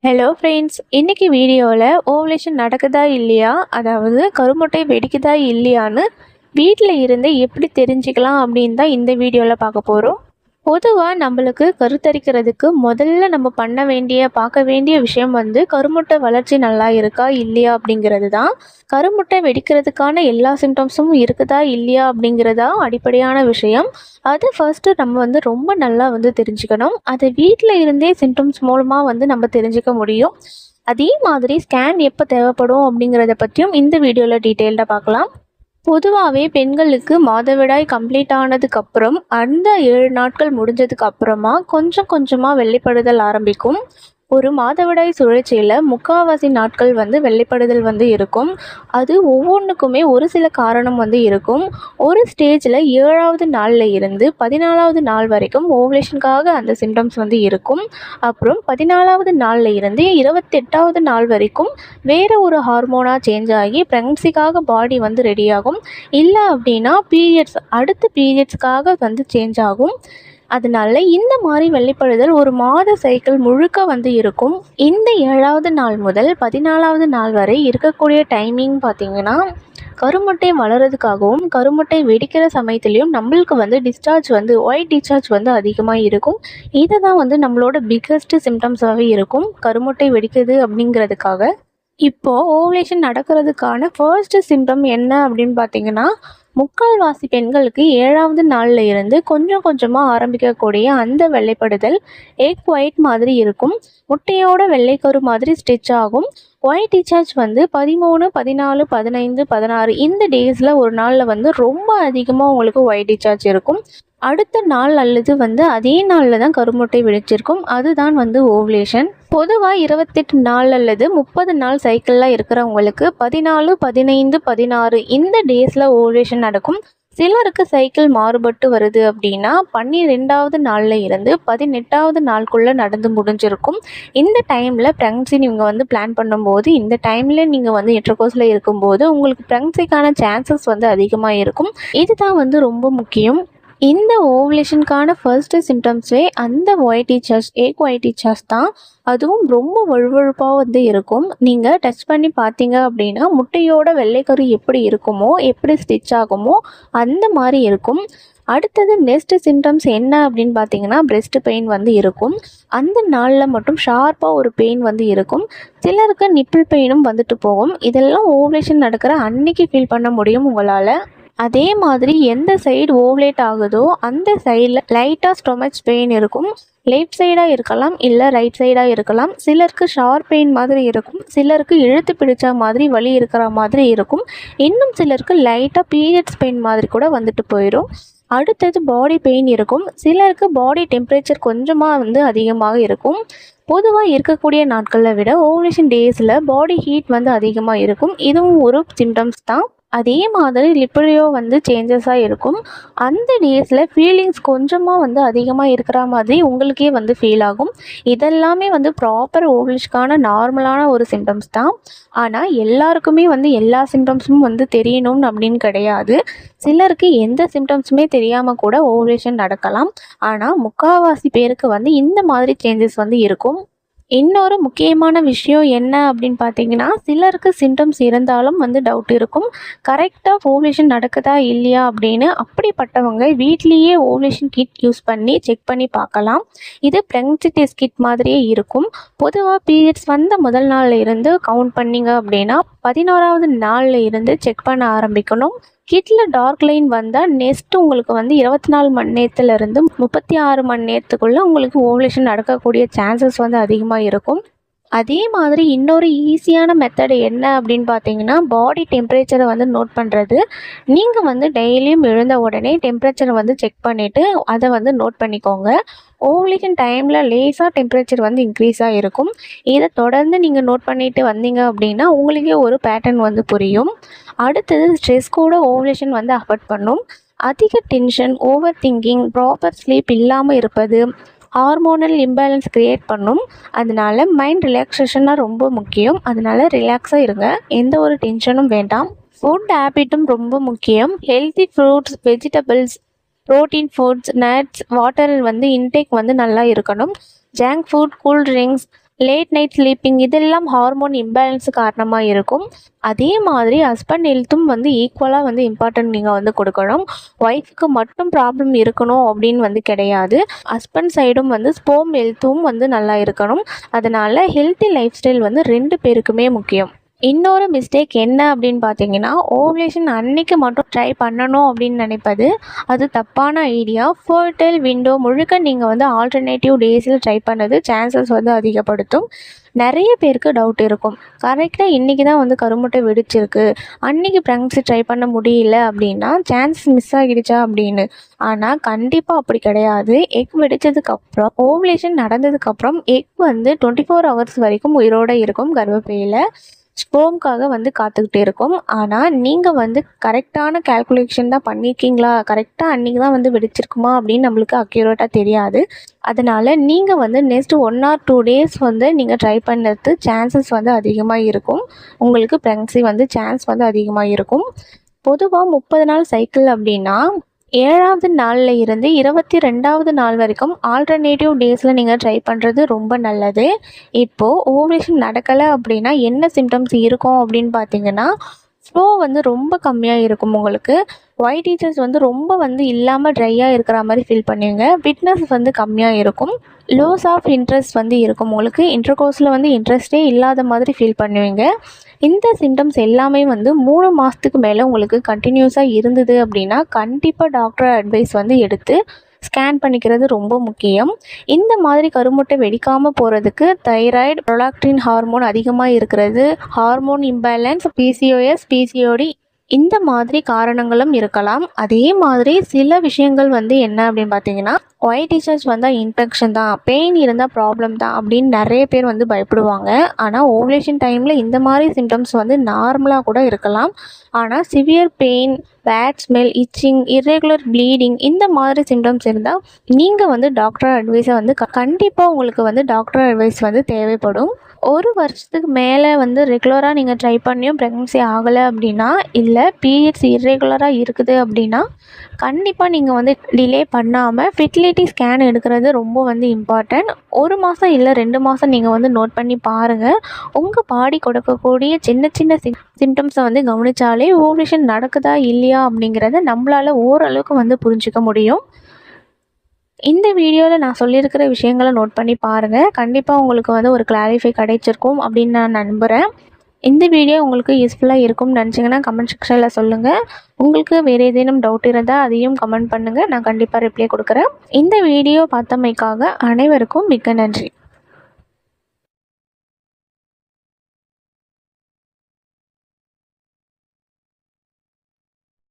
Hello friends, இன்னைக்கு வீடியோவில் ovulation நடக்குதா இல்லையா, அதாவது கருமுட்டை வெடிக்குதா இல்லையான்னு வீட்டில் இருந்து எப்படி தெரிஞ்சுக்கலாம் அப்படின்னு தான் இந்த வீடியோவில் பார்க்க போகிறோம். பொதுவாக நம்மளுக்கு கருத்தரிக்கிறதுக்கு முதல்ல நம்ம பார்க்க வேண்டிய விஷயம் கருமுட்டை வளர்ச்சி நல்லா இருக்கா இல்லையா அப்படிங்கிறது தான். கருமுட்டை வெடிக்கிறதுக்கான எல்லா சிம்டம்ஸும் இருக்குதா இல்லையா அப்படிங்கிறதா அடிப்படையான விஷயம். அது ஃபர்ஸ்ட்டு நம்ம ரொம்ப நல்லா தெரிஞ்சுக்கணும். அதை வீட்டில் இருந்தே சிம்டம்ஸ் மூலமாக நம்ம தெரிஞ்சுக்க முடியும். அதே மாதிரி ஸ்கேன் எப்போ தேவைப்படும் அப்படிங்கிறத பற்றியும் இந்த வீடியோவில் டீட்டெயில்டாக பார்க்கலாம். பொதுவாகவே பெண்களுக்கு மாதவிடாய் கம்ப்ளீட் ஆனதுக்கப்புறம் அந்த 7 நாட்கள் முடிஞ்சதுக்கு அப்புறமா கொஞ்சம் கொஞ்சமாக வெள்ளைப்படுதல் ஆரம்பிக்கும். ஒரு மாதவிடாய் சுழற்சியில் முக்கால்வாசி நாட்கள் வெள்ளைப்படுதல் இருக்கும். அது ஒவ்வொன்றுக்குமே ஒரு சில காரணம் இருக்கும். ஒரு ஸ்டேஜில் 7ஆவது நாளில் இருந்து 14ஆவது நாள் வரைக்கும் ஓவலேஷனுக்காக அந்த சிம்டம்ஸ் இருக்கும். அப்புறம் 14ஆவது நாளில் இருந்து 28ஆவது நாள் வரைக்கும் வேறு ஒரு ஹார்மோனாக சேஞ்ச் ஆகி ப்ரெக்னன்சிக்காக பாடி ரெடி ஆகும். இல்லை அப்படின்னா அடுத்த பீரியட்ஸ்க்காக சேஞ்ச் ஆகும். அதனால இந்த மாதிரி வெள்ளைப்படுதல் ஒரு மாத சைக்கிள் முழுக்க இருக்கும். இந்த 7ஆவது நாள் முதல் 14ஆவது நாள் வரை இருக்கக்கூடிய டைமிங் பார்த்திங்கன்னா, கருமுட்டை வளர்கிறதுக்காகவும் கருமுட்டை வெடிக்கிற சமயத்துலேயும் நம்மளுக்கு டிஸ்சார்ஜ் ஒயிட் டிஸ்சார்ஜ் அதிகமாக இருக்கும். இதை தான் நம்மளோட பிக்கஸ்ட் சிம்டம்ஸாகவே இருக்கும் கருமுட்டை வெடிக்குது அப்படிங்கிறதுக்காக. இப்போது ஓவலேஷன் நடக்கிறதுக்கான ஃபர்ஸ்ட் சிம்டம் என்ன அப்படின்னு பார்த்தீங்கன்னா, முக்கால்வாசி பெண்களுக்கு 7ஆவது நாளில் இருந்து கொஞ்சம் கொஞ்சமாக ஆரம்பிக்கக்கூடிய அந்த வெள்ளைப்படுதல் எக் ஒயிட் மாதிரி இருக்கும். முட்டையோட வெள்ளைக்கரு மாதிரி ஸ்டிச் ஆகும். ஒயிட் டிஸ்சார்ஜ் 13, 14, 15, 16 இந்த டேஸில் ஒரு நாளில் ரொம்ப அதிகமாக உங்களுக்கு ஒயிட் டிஸ்சார்ஜ் இருக்கும். அடுத்த நாள் அல்லது அதே நாளில் தான் கருமுட்டை வெடிச்சிருக்கும். அதுதான் ஓவலேஷன். பொதுவாக 28 நாள் அல்லது 30 நாள் சைக்கிளில் இருக்கிறவங்களுக்கு 14, 15, 16 இந்த டேஸில் ஓவலேஷன் நடக்கும். சிலருக்கு சைக்கிள் மாறுபட்டு வருது அப்படின்னா 12ஆவது நாளில் இருந்து 18ஆவது நாளுக்குள்ளே நடந்து முடிஞ்சிருக்கும். இந்த டைமில் ப்ரெக்னன்சி நீங்கள் பிளான் பண்ணும்போது, இந்த டைமில் நீங்கள் இன்டர்கோர்ஸில் இருக்கும்போது உங்களுக்கு ப்ரெக்னன்சிக்கான சான்சஸ் அதிகமாக இருக்கும். இதுதான் ரொம்ப முக்கியம். இந்த ஓவலேஷனுக்கான ஃபர்ஸ்ட் சிம்டம்ஸே அந்த white discharge, egg white discharge தான். அதுவும் ரொம்ப வழுவழுப்பாக இருக்கும். நீங்கள் டச் பண்ணி பார்த்தீங்க அப்படின்னா முட்டையோட வெள்ளைக்கரு எப்படி இருக்குமோ, எப்படி ஸ்டிச் ஆகுமோ அந்த மாதிரி இருக்கும். அடுத்தது நெக்ஸ்ட் சிம்டம்ஸ் என்ன அப்படின்னு பார்த்தீங்கன்னா, பிரெஸ்ட் பெயின் இருக்கும். அந்த நாளில் மட்டும் ஷார்ப்பாக ஒரு பெயின் இருக்கும். சிலருக்கு நிப்பிள் பெயினும் போகும். இதெல்லாம் ஓவலேஷன் நடக்கிற அன்னைக்கு ஃபீல் பண்ண முடியும் உங்களால். அதே மாதிரி எந்த சைடு ஓவலேட் ஆகுதோ அந்த சைடில் லைட்டாக ஸ்டொமச் பெயின் இருக்கும். லெஃப்ட் சைடாக இருக்கலாம், இல்லை ரைட் சைடாக இருக்கலாம். சிலருக்கு ஷார்ப் பெயின் மாதிரி இருக்கும். சிலருக்கு இழுத்து பிடிச்ச மாதிரி வலி இருக்கிற மாதிரி இருக்கும். இன்னும் சிலருக்கு லைட்டாக பீரியட்ஸ் பெயின் மாதிரி கூட போயிடும். அடுத்தது பாடி பெயின் இருக்கும். சிலருக்கு பாடி டெம்பரேச்சர் கொஞ்சமாக அதிகமாக இருக்கும். பொதுவாக இருக்கக்கூடிய நாட்களை விட ஓவலேஷன் டேஸில் பாடி ஹீட் அதிகமாக இருக்கும். இதுவும் ஒரு சிம்டம்ஸ் தான். அதே மாதிரி லிப்பிடையோ சேஞ்சஸாக இருக்கும். அந்த டேஸில் ஃபீலிங்ஸ் கொஞ்சமாக அதிகமாக இருக்கிற மாதிரி உங்களுக்கே ஃபீல் ஆகும். இதெல்லாமே ப்ராப்பர் ஓவலேஷனுக்கான நார்மலான ஒரு சிம்டம்ஸ் தான். ஆனால் எல்லாருக்குமே எல்லா சிம்டம்ஸும் தெரியணும்னு அப்படின்னு கிடையாது. சிலருக்கு எந்த சிம்டம்ஸுமே தெரியாமல் கூட ஓவலேஷன் நடக்கலாம். ஆனால் முக்கால்வாசி பேருக்கு இந்த மாதிரி சேஞ்சஸ் இருக்கும். இன்னொரு முக்கியமான விஷயம் என்ன அப்படின்னு பார்த்தீங்கன்னா, சிலருக்கு சிம்டம்ஸ் இருந்தாலும் டவுட் இருக்கும். கரெக்டாக ஓவலேஷன் நடக்குதா இல்லையா அப்படின்னு. அப்படிப்பட்டவங்க வீட்லேயே ஓவலேஷன் கிட் யூஸ் பண்ணி செக் பண்ணி பார்க்கலாம். இது ப்ரெக்னன்சி டெஸ்ட் கிட் மாதிரியே இருக்கும். பொதுவாக பீரியட்ஸ் முதல் நாளில் இருந்து கவுண்ட் பண்ணிங்க அப்படின்னா 11ஆவது நாளில் இருந்து செக் பண்ண ஆரம்பிக்கணும். கிட்டில் டார்க் லைன் வந்தால் நெக்ஸ்ட்டு உங்களுக்கு 24 மணி நேரத்துலேருந்து 36 மணி நேரத்துக்குள்ளே உங்களுக்கு ஓவலேஷன் நடக்கக்கூடிய சான்சஸ் அதிகமாக இருக்கும். அதே மாதிரி இன்னொரு ஈஸியான மெத்தடு என்ன அப்படின்னு பார்த்தீங்கன்னா, பாடி டெம்பரேச்சரை நோட் பண்ணுறது. நீங்கள் டெய்லியும் எழுந்த உடனே டெம்பரேச்சரை செக் பண்ணிவிட்டு அதை நோட் பண்ணிக்கோங்க. ஓவலேஷன் டைமில் லேசாக டெம்பரேச்சர் இன்க்ரீஸாக இருக்கும். இதை தொடர்ந்து நீங்கள் நோட் பண்ணிட்டு வந்தீங்க அப்படின்னா உங்களுக்கே ஒரு பேட்டர்ன் புரியும். அடுத்தது ஸ்ட்ரெஸ் கூட ஓவலேஷன் அஃபெக்ட் பண்ணும். அதிக tension, over thinking, proper sleep இல்லாமல் இருப்பது ஹார்மோனல் இம்பேலன்ஸ் க்ரியேட் பண்ணும். அதனால மைண்ட் ரிலாக்ஸேஷனாக ரொம்ப முக்கியம். அதனால் ரிலாக்ஸாக இருங்க, எந்த ஒரு டென்ஷனும் வேண்டாம். ஃபுட் ஹேபிட்டும் ரொம்ப முக்கியம். Healthy fruits, vegetables, protein foods, nuts, water intake நல்லா இருக்கணும். Junk food, cool drinks, late night sleeping இதெல்லாம் ஹார்மோன் இம்பேலன்ஸ் காரணமாக இருக்கும். அதே மாதிரி ஹஸ்பண்ட் ஹெல்த்தும் வந்து ஈக்குவலாக வந்து இம்பார்ட்டன்ட் நீங்கள் வந்து கொடுக்கணும். ஒய்ஃபுக்கு மட்டும் ப்ராப்ளம் இருக்கணும் அப்படின்னு வந்து கிடையாது. ஹஸ்பண்ட் சைடும் வந்து ஸ்பெர்ம் ஹெல்த்தும் வந்து நல்லா இருக்கணும். அதனால் ஹெல்த்தி லைஃப் ஸ்டைல் வந்து 2 பேருக்குமே முக்கியம். இன்னொரு மிஸ்டேக் என்ன அப்படின்னு பார்த்தீங்கன்னா, ஓவலேஷன் அன்னைக்கு மட்டும் ட்ரை பண்ணணும் அப்படின்னு நினைப்பது அது தப்பான ஐடியா. ஃபர்டைல் விண்டோ முழுக்க நீங்கள் வந்து ஆல்டர்னேட்டிவ் டேஸில் ட்ரை பண்ணது சான்சஸ் வந்து அதிகப்படுத்தும். நிறைய பேருக்கு டவுட் இருக்கும், கரெக்டாக இன்றைக்கி தான் வந்து கருமுட்டை வெடிச்சிருக்கு, அன்றைக்கி ப்ரெக்னன்சி ட்ரை பண்ண முடியல அப்படின்னா சான்ஸ் மிஸ் ஆகிடுச்சா அப்படின்னு. ஆனால் கண்டிப்பாக அப்படி கிடையாது. எக் வெடித்ததுக்கப்புறம் ஓவலேஷன் நடந்ததுக்கப்புறம் எக் வந்து 24 ஹவர்ஸ் வரைக்கும் உயிரோடு இருக்கும் கர்ப்பப்பையில். ஸ்பெர்ம்காக வந்து காத்துக்கிட்டே இருக்கும். ஆனால் நீங்கள் வந்து கரெக்டான கால்குலேஷன் தான் பண்ணியிருக்கீங்களா, கரெக்டாக அன்றைக்கி தான் வந்து வெடிச்சிருக்குமா அப்படின்னு நம்மளுக்கு அக்யூரேட்டாக தெரியாது. அதனால் நீங்கள் வந்து நெக்ஸ்ட் 1 or 2 days வந்து நீங்கள் ட்ரை பண்ணுறது சான்சஸ் வந்து அதிகமாக இருக்கும். உங்களுக்கு ப்ரெக்னன்சி வந்து சான்ஸ் வந்து அதிகமாக இருக்கும். பொதுவாக 30 நாள் சைக்கிள் அப்படின்னா 7வது நாளில் இருந்து 22வது நாள் வரைக்கும் ஆல்டர்னேட்டிவ் டேஸில் நீங்கள் ட்ரை பண்ணுறது ரொம்ப நல்லது. இப்போது ஓவலேஷன் நடக்கலை அப்படின்னா என்ன சிம்டம்ஸ் இருக்கும் அப்படின்னு பார்த்தீங்கன்னா, ஃப்ளோ வந்து ரொம்ப கம்மியாக இருக்கும். உங்களுக்கு ஒயிட் டீச்சர்ஸ் வந்து ரொம்ப வந்து இல்லாமல் ட்ரையாக இருக்கிற மாதிரி ஃபீல் பண்ணுவீங்க. ஃபிட்னஸ் வந்து கம்மியாக இருக்கும். லோஸ் ஆஃப் இன்ட்ரெஸ்ட் வந்து இருக்கும். உங்களுக்கு இன்டர்கோர்ஸில் வந்து இன்ட்ரெஸ்ட்டே இல்லாத மாதிரி ஃபீல் பண்ணுவீங்க. இந்த சிம்டம்ஸ் எல்லாமே வந்து 3 மாதத்துக்கு மேலே உங்களுக்கு கண்டினியூஸாக இருந்தது அப்படின்னா கண்டிப்பாக டாக்டர் அட்வைஸ் வந்து எடுத்து ஸ்கேன் பண்ணிக்கிறது ரொம்ப முக்கியம். இந்த மாதிரி கருமுட்டை வெடிக்காமல் போகிறதுக்கு தைராய்டு, ப்ரொலாக்டின் ஹார்மோன் அதிகமாக இருக்கிறது, ஹார்மோன் இம்பேலன்ஸ், பிசிஓஎஸ், பிசிஓடி இந்த மாதிரி காரணங்களும் இருக்கலாம். அதே மாதிரி சில விஷயங்கள் வந்து என்ன அப்படின்னு பார்த்தீங்கன்னா, ஒயிட் டிஸ்சார்ஜ் வந்தால் இன்ஃபெக்ஷன் தான், பெயின் இருந்தால் ப்ராப்ளம் தான் அப்படின்னு நிறைய பேர் வந்து பயப்படுவாங்க. ஆனால் ஓவலேஷன் டைமில் இந்த மாதிரி சிம்டம்ஸ் வந்து நார்மலாக கூட இருக்கலாம். ஆனால் severe pain, bad smell, itching, irregular bleeding இந்த மாதிரி சிம்டம்ஸ் இருந்தால் நீங்கள் வந்து டாக்டர் அட்வைஸை வந்து கண்டிப்பாக உங்களுக்கு வந்து டாக்டர் அட்வைஸ் வந்து தேவைப்படும். 1 வருஷத்துக்கு மேலே வந்து ரெகுலராக நீங்கள் ட்ரை பண்ணியும் ப்ரெக்னன்சி ஆகலை அப்படின்னா, இல்லை பீரியட்ஸ் இர்ரெகுலராக இருக்குது அப்படின்னா கண்டிப்பாக நீங்கள் வந்து டிலே பண்ணாமல் ஃபெர்டிலிட்டி ஸ்கேன் எடுக்கிறது ரொம்ப வந்து இம்பார்ட்டன்ட். 1 மாதம் இல்லை 2 மாதம் நீங்கள் வந்து நோட் பண்ணி பாருங்கள். உங்கள் பாடி கொடுக்கக்கூடிய சின்ன சின்ன சிம்டம்ஸை வந்து கவனித்தாலே ஓவலேஷன் நடக்குதா இல்லையா அப்படிங்கிறத நம்மளால் ஓரளவுக்கு வந்து புரிஞ்சிக்க முடியும். இந்த வீடியோவில் நான் சொல்லியிருக்கிற விஷயங்களை நோட் பண்ணி பாருங்கள். கண்டிப்பாக உங்களுக்கு வந்து ஒரு கிளாரிஃபை கிடைச்சிருக்கும் அப்படின்னு நான் நம்புகிறேன். இந்த வீடியோ உங்களுக்கு யூஸ்ஃபுல்லாக இருக்கும்னு நினச்சிங்கன்னா கமெண்ட் செக்ஷனில் சொல்லுங்கள். உங்களுக்கு வேறு ஏதேனும் டவுட் இருந்தால் அதையும் கமெண்ட் பண்ணுங்கள். நான் கண்டிப்பாக ரிப்ளை கொடுக்குறேன். இந்த வீடியோ பார்த்தமைக்காக அனைவருக்கும் மிக்க நன்றி.